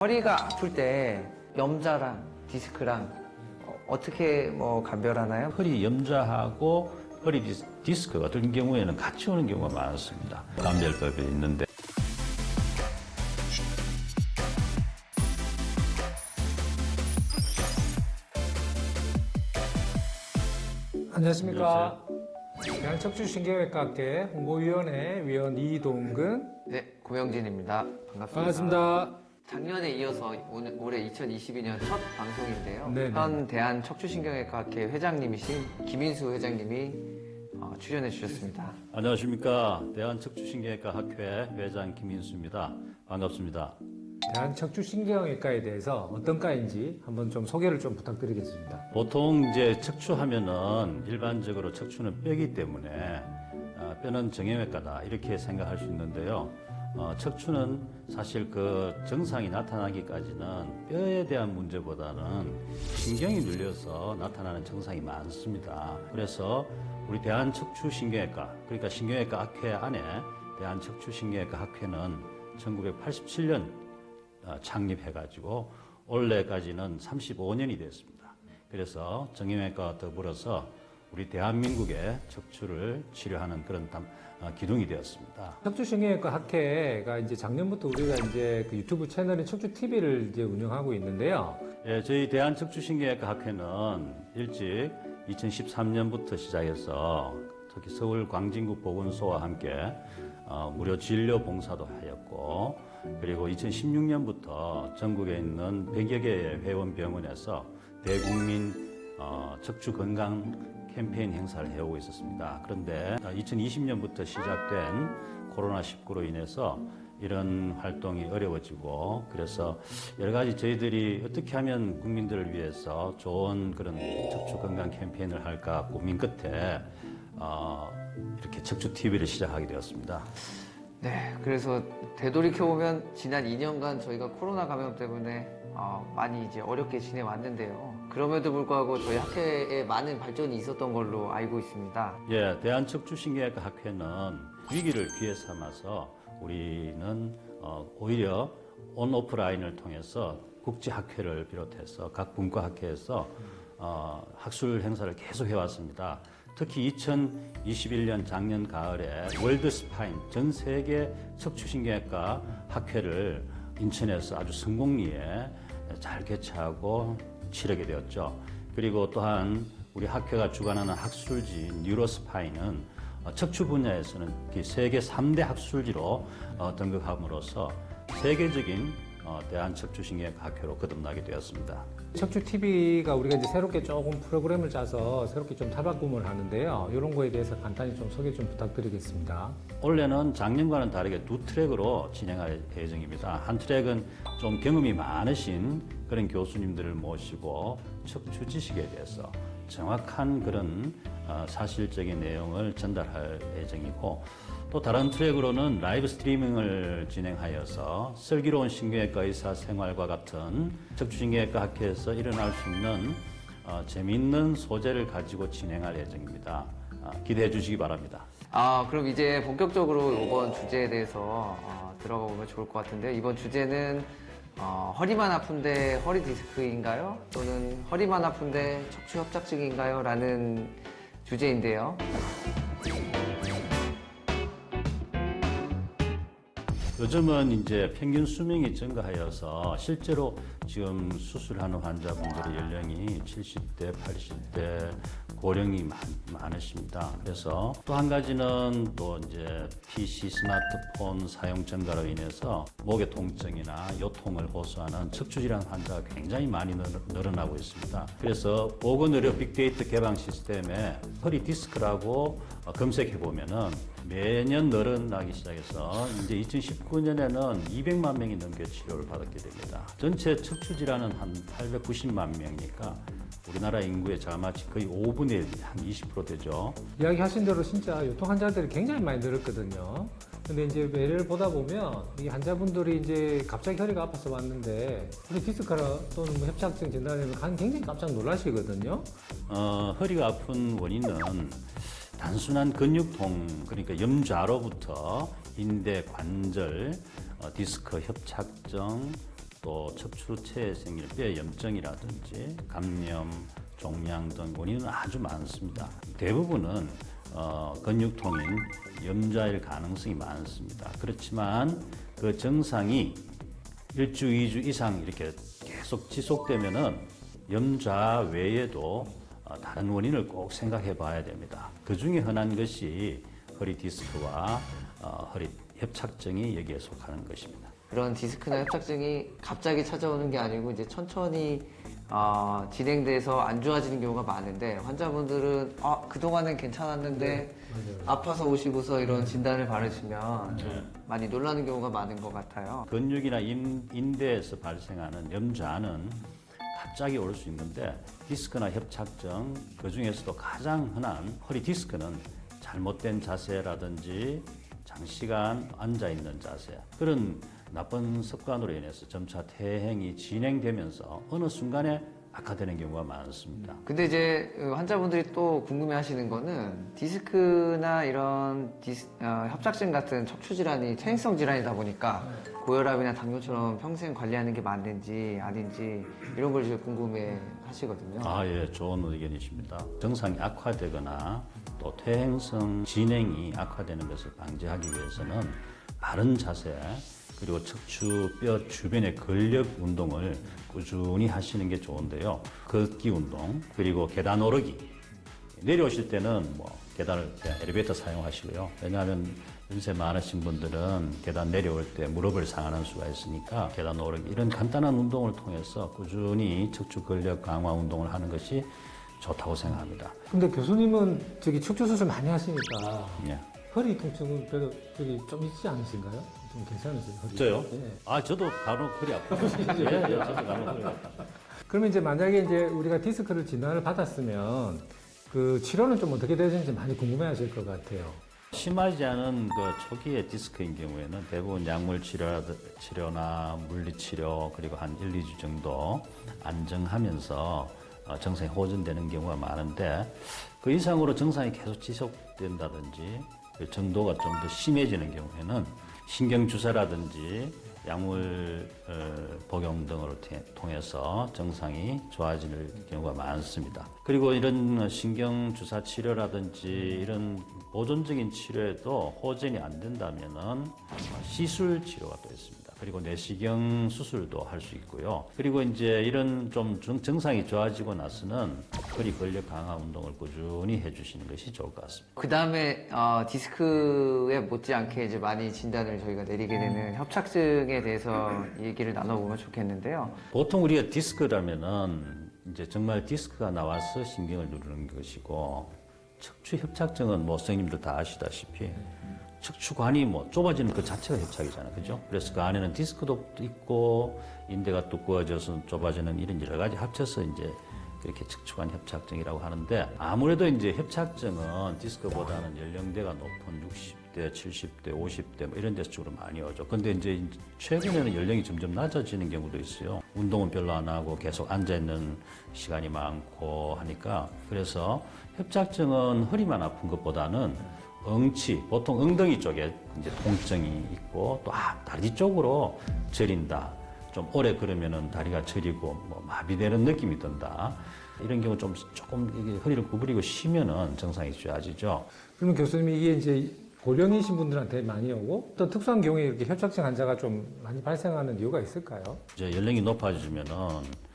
허리가 아플 때 염좌랑 디스크랑 어떻게 감별하나요? 허리 염좌하고 허리 디스크 같은 경우에는 같이 오는 경우가 많습니다. 감별법이 있는데. 안녕하십니까. 대한척추신경외과학회 홍보위원회 위원 이동근. 네, 고영진입니다. 반갑습니다. 반갑습니다. 작년에 이어서 올해 2022년 첫 방송인데요. 네네. 현 대한척추신경외과학회 회장님이신 김인수 회장님이 출연해 주셨습니다. 안녕하십니까. 대한척추신경외과 학회 회장 김인수입니다. 반갑습니다. 대한척추신경외과에 대해서 어떤 과인지 한번 좀 소개를 좀 부탁드리겠습니다. 보통 이제 척추하면은 일반적으로 척추는 뼈이기 때문에 뼈는 정형외과다 이렇게 생각할 수 있는데요. 척추는 사실 그 증상이 나타나기까지는 뼈에 대한 문제보다는 신경이 눌려서 나타나는 증상이 많습니다. 그래서 우리 대한척추신경외과, 그러니까 신경외과 학회 안에 대한척추신경외과 학회는 1987년 창립해가지고 올해까지는 35년이 됐습니다. 그래서 정형외과와 더불어서 우리 대한민국의 척추를 치료하는 그런 기둥이 되었습니다. 척추신경외과 학회가 이제 작년부터 우리가 이제 그 유튜브 채널인 척추TV를 이제 운영하고 있는데요. 예, 저희 대한척추신경외과 학회는 일찍 2013년부터 시작해서 특히 서울 광진구 보건소와 함께 무료 진료 봉사도 하였고, 그리고 2016년부터 전국에 있는 100여 개의 회원병원에서 대국민 척추 건강 캠페인 행사를 해오고 있었습니다. 그런데 2020년부터 시작된 코로나19로 인해서 이런 활동이 어려워지고, 그래서 여러 가지 저희들이 어떻게 하면 국민들을 위해서 좋은 그런 척추 건강 캠페인을 할까 고민 끝에 이렇게 척추 TV를 시작하게 되었습니다. 네, 그래서 되돌이켜보면 지난 2년간 저희가 코로나 감염 때문에 많이 이제 어렵게 지내왔는데요. 그럼에도 불구하고 저희 학회에 많은 발전이 있었던 걸로 알고 있습니다. 예, 대한척추신경외과 학회는 위기를 기회 삼아서 우리는 오히려 온오프라인을 통해서 국제학회를 비롯해서 각 분과학회에서 학술 행사를 계속 해왔습니다. 특히 2021년 작년 가을에 월드 스파인 전 세계 척추신경외과 학회를 인천에서 아주 성공리에 잘 개최하고 치르게 되었죠. 그리고 또한 우리 학회가 주관하는 학술지 뉴로스파인은 척추 분야에서는 세계 3대 학술지로 등극함으로써 세계적인 대한척추신경외과 학회로 거듭나게 되었습니다. 척추TV가 우리가 이제 새롭게 조금 프로그램을 짜서 새롭게 좀 탈바꿈을 하는데요. 이런 거에 대해서 간단히 좀 소개 좀 부탁드리겠습니다. 올해는 작년과는 다르게 두 트랙으로 진행할 예정입니다. 한 트랙은 좀 경험이 많으신 그런 교수님들을 모시고 척추 지식에 대해서 정확한 그런 사실적인 내용을 전달할 예정이고, 또 다른 트랙으로는 라이브 스트리밍을 진행하여서 슬기로운 신경외과 의사 생활과 같은 척추신경외과 학회에서 일어날 수 있는 재미있는 소재를 가지고 진행할 예정입니다. 기대해 주시기 바랍니다. 그럼 이제 본격적으로 이번 주제에 대해서 들어가 보면 좋을 것 같은데요. 이번 주제는 허리만 아픈데 허리 디스크인가요? 또는 허리만 아픈데 척추 협착증인가요? 라는 주제인데요. 요즘은 이제 평균 수명이 증가하여서 실제로 지금 수술하는 환자분들의 연령이 70대, 80대, 고령이 많으십니다. 그래서 또 한 가지는 또 이제 PC, 스마트폰 사용 증가로 인해서 목의 통증이나 요통을 호소하는 척추질환 환자가 굉장히 많이 늘어나고 있습니다. 그래서 보건의료 빅데이터 개방 시스템에 허리 디스크라고 검색해 보면은 매년 늘어나기 시작해서 이제 2019년에는 200만 명이 넘게 치료를 받게 됩니다. 전체 척추 질환은 한 890만 명이니까 우리나라 인구의 자마치 거의 5분의 1, 한 20% 되죠. 이야기하신 대로 진짜 요통 환자들이 굉장히 많이 늘었거든요. 근데 이제 예를 보다 보면 이 환자분들이 이제 갑자기 허리가 아파서 왔는데 허리 디스크라 또는 뭐 협착증 진단을 굉장히 깜짝 놀라시거든요. 허리가 아픈 원인은 단순한 근육통, 그러니까 염좌로부터 인대, 관절, 디스크, 협착증, 또 척추체에 생길 뼈 염증이라든지 감염, 종양 등 원인은 아주 많습니다. 대부분은 근육통인 염좌일 가능성이 많습니다. 그렇지만 그 증상이 1주, 2주 이상 이렇게 계속 지속되면은 염좌 외에도 다른 원인을 꼭 생각해 봐야 됩니다. 그 중에 흔한 것이 허리 디스크와 허리 협착증이 여기에 속하는 것입니다. 그런 디스크나 협착증이 갑자기 찾아오는 게 아니고 이제 천천히 진행돼서 안 좋아지는 경우가 많은데 환자분들은 그동안은 괜찮았는데 아파서 오시고서 이런 진단을 받으시면 많이 놀라는 경우가 많은 것 같아요. 근육이나 인대에서 발생하는 염좌는 갑자기 올 수 있는데 디스크나 협착증 그 중에서도 가장 흔한 허리 디스크는 잘못된 자세라든지 장시간 앉아 있는 자세 그런 나쁜 습관으로 인해서 점차 퇴행이 진행되면서 어느 순간에 악화되는 경우가 많습니다. 근데 이제 환자분들이 또 궁금해 하시는 거는 디스크나 이런 협착증 같은 척추 질환이 퇴행성 질환이다 보니까 고혈압이나 당뇨처럼 평생 관리하는 게 맞는지 아닌지 이런 걸 지금 궁금해 하시거든요. 예, 좋은 의견이십니다. 증상이 악화되거나 또 퇴행성 진행이 악화되는 것을 방지하기 위해서는 바른 자세 그리고 척추뼈 주변의 근력 운동을 꾸준히 하시는 게 좋은데요. 걷기 운동, 그리고 계단 오르기. 내려오실 때는 계단을 그냥 엘리베이터 사용하시고요. 왜냐하면 연세 많으신 분들은 계단 내려올 때 무릎을 상하는 수가 있으니까 계단 오르기 이런 간단한 운동을 통해서 꾸준히 척추 근력 강화 운동을 하는 것이 좋다고 생각합니다. 근데 교수님은 척추 수술 많이 하시니까 예. 허리 통증은 별로 좀 있지 않으신가요? 좀 괜찮으세요? 허리? 저요? 네. 저도 간혹 허리 아파요. 예, 저도 간혹 허리 아파요. 그러면 이제 만약에 이제 우리가 디스크를 진단을 받았으면 그 치료는 좀 어떻게 되는지 많이 궁금해하실 것 같아요. 심하지 않은 그 초기의 디스크인 경우에는 대부분 약물 치료나 물리 치료 그리고 한 1, 2주 정도 안정하면서 증상이 호전되는 경우가 많은데 그 이상으로 증상이 계속 지속된다든지 그 정도가 좀 더 심해지는 경우에는 신경 주사라든지 약물 복용 등을 통해서 증상이 좋아지는 경우가 많습니다. 그리고 이런 신경 주사 치료라든지 이런 보존적인 치료에도 호전이 안 된다면은 시술 치료가 또 있습니다. 그리고 내시경 수술도 할 수 있고요. 그리고 이제 이런 좀 증상이 좋아지고 나서는 허리 근력 강화 운동을 꾸준히 해주시는 것이 좋을 것 같습니다. 그 다음에 디스크에 못지않게 이제 많이 진단을 저희가 내리게 되는 협착증에 대해서 얘기를 나눠보면 좋겠는데요. 보통 우리가 디스크라면은 이제 정말 디스크가 나와서 신경을 누르는 것이고 척추 협착증은 선생님들 다 아시다시피 척추관이 좁아지는 그 자체가 협착이잖아요. 그죠? 그래서 그 안에는 디스크도 있고 인대가 두꺼워져서 좁아지는 이런 여러 가지 합쳐서 이제 그렇게 척추관 협착증이라고 하는데 아무래도 이제 협착증은 디스크보다는 연령대가 높은 60대, 70대, 50대 이런 데서 주로 많이 오죠. 근데 이제 최근에는 연령이 점점 낮아지는 경우도 있어요. 운동은 별로 안 하고 계속 앉아 있는 시간이 많고 하니까 그래서 협착증은 허리만 아픈 것보다는 엉치, 보통 엉덩이 쪽에 이제 통증이 있고 또 다리 쪽으로 저린다. 좀 오래 걸으면은 다리가 저리고 마비되는 느낌이 든다. 이런 경우 조금 이게 허리를 구부리고 쉬면은 증상이 좋아지죠. 그러면 교수님 이게 이제 고령이신 분들한테 많이 오고 또 특수한 경우에 이렇게 협착증 환자가 좀 많이 발생하는 이유가 있을까요? 이제 연령이 높아지면은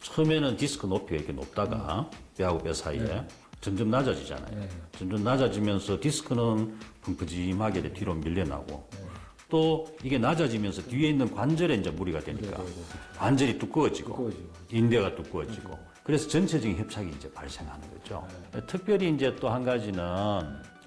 처음에는 디스크 높이가 이렇게 높다가 뼈하고 뼈 사이에 점점 낮아지잖아요. 네. 점점 낮아지면서 디스크는 펑퍼짐하게 뒤로 밀려나고 또 이게 낮아지면서 뒤에 있는 관절에 이제 무리가 되니까 관절이 두꺼워지고 인대가 두꺼워지고 그래서 전체적인 협착이 이제 발생하는 거죠. 특별히 이제 또 한 가지는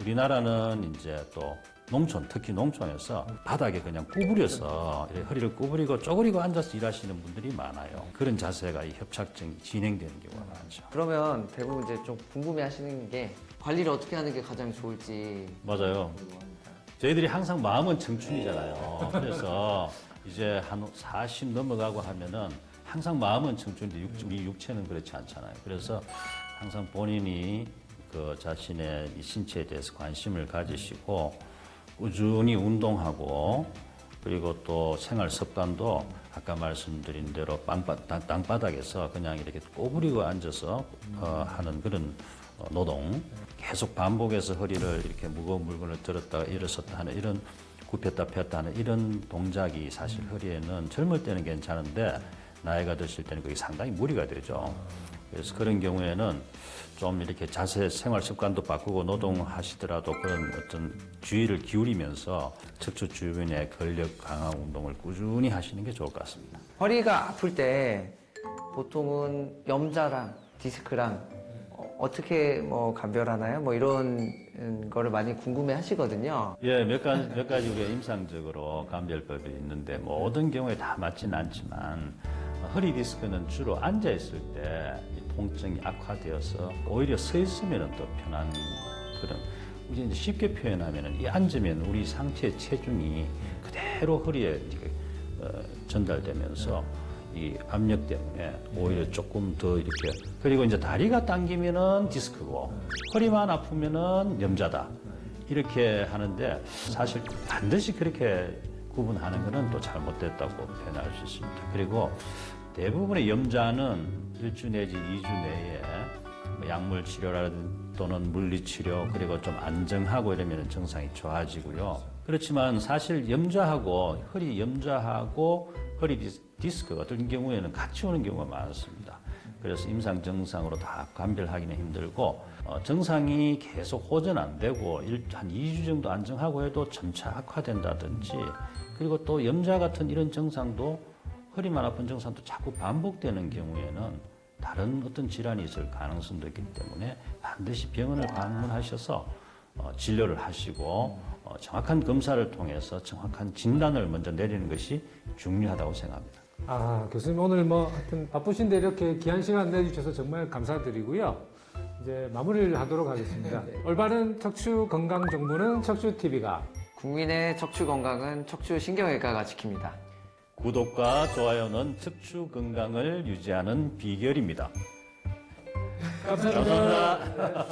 우리나라는 이제 또 농촌, 특히 농촌에서 바닥에 그냥 구부려서 이렇게 허리를 구부리고 쪼그리고 앉아서 일하시는 분들이 많아요. 그런 자세가 이 협착증이 진행되는 경우가 많죠. 그러면 대부분 이제 좀 궁금해 하시는 게 관리를 어떻게 하는 게 가장 좋을지. 맞아요. 저희들이 항상 마음은 청춘이잖아요. 그래서 이제 한 40 넘어가고 하면은 항상 마음은 청춘인데 우리 육체는 그렇지 않잖아요. 그래서 항상 본인이 그 자신의 이 신체에 대해서 관심을 가지시고 꾸준히 운동하고 그리고 또 생활 습관도 아까 말씀드린 대로 땅바닥에서 그냥 이렇게 꼬부리고 앉아서 하는 그런 노동, 계속 반복해서 허리를 이렇게 무거운 물건을 들었다가 일어섰다 하는 이런 굽혔다 폈다 하는 이런 동작이 사실 허리에는 젊을 때는 괜찮은데 나이가 드실 때는 그게 상당히 무리가 되죠. 그래서 그런 경우에는 좀 이렇게 자세 생활 습관도 바꾸고 노동하시더라도 그런 어떤 주의를 기울이면서 척추 주변의 근력 강화 운동을 꾸준히 하시는 게 좋을 것 같습니다. 허리가 아플 때 보통은 염좌랑 디스크랑 어떻게 뭐 감별하나요? 뭐 이런 거를 많이 궁금해 하시거든요. 예, 몇 가지 우리가 임상적으로 감별법이 있는데 뭐 모든 경우에 다 맞지는 않지만 허리 디스크는 주로 앉아 있을 때 통증이 악화되어서 오히려 서 있으면 더 편한 그런 우리 이제 쉽게 표현하면은 이 앉으면 우리 상체의 체중이 그대로 허리에 이렇게 전달되면서 이 압력 때문에 오히려 조금 더 이렇게 그리고 이제 다리가 당기면은 디스크고 허리만 아프면은 염좌다 이렇게 하는데 사실 반드시 그렇게 구분하는 것은 또 잘못됐다고 표현할 수 있습니다. 그리고 대부분의 염좌는 1주 내지 2주 내에 약물 치료라든 또는 물리 치료 그리고 좀 안정하고 이러면 증상이 좋아지고요. 그렇지만 사실 염좌하고 허리 염좌하고 허리 디스크 같은 경우에는 같이 오는 경우가 많습니다. 그래서 임상 정상으로 다 감별하기는 힘들고 정상이 계속 호전 안 되고 한 2주 정도 안정하고 해도 점차 악화된다든지 그리고 또 염좌 같은 이런 증상도 허리만 아픈 증상도 자꾸 반복되는 경우에는 다른 어떤 질환이 있을 가능성도 있기 때문에 반드시 병원을 방문하셔서 진료를 하시고 정확한 검사를 통해서 정확한 진단을 먼저 내리는 것이 중요하다고 생각합니다. 아, 교수님 오늘 뭐 하여튼 바쁘신데 이렇게 귀한 시간 내주셔서 정말 감사드리고요. 이제 마무리를 하도록 하겠습니다. 올바른 척추 건강 정보는 척추TV가 국민의 척추 건강은 척추신경외과가 지킵니다. 구독과 좋아요는 척추 건강을 유지하는 비결입니다. 감사합니다. 감사합니다.